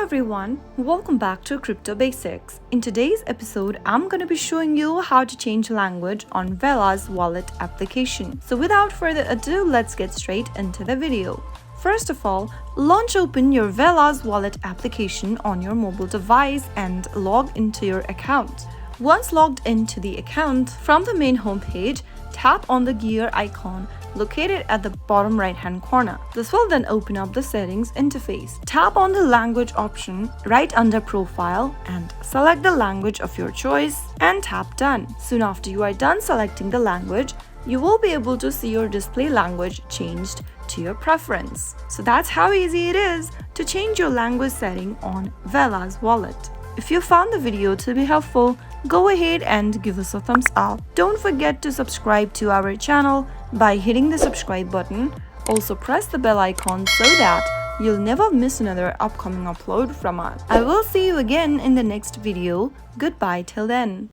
Hello everyone, welcome back to Crypto Basics. In today's episode, I'm going to be showing you how to change language on Velas Wallet application. So without further ado, let's get straight into the video. First of all, launch open your Velas Wallet application on your mobile device and log into your account. Once logged into the account, from the main homepage, tap on the gear icon located at the bottom right hand corner. This will then open up the settings interface. Tap on the language option right under profile and select the language of your choice and tap done. Soon after you are done selecting the language, you will be able to see your display language changed to your preference. So that's how easy it is to change your language setting on Velas Wallet. If you found the video to be helpful, go ahead and give us a thumbs up. Don't forget to subscribe to our channel by hitting the subscribe button. Also press the bell icon so that you'll never miss another upcoming upload from us. I will see you again in the next video. Goodbye till then.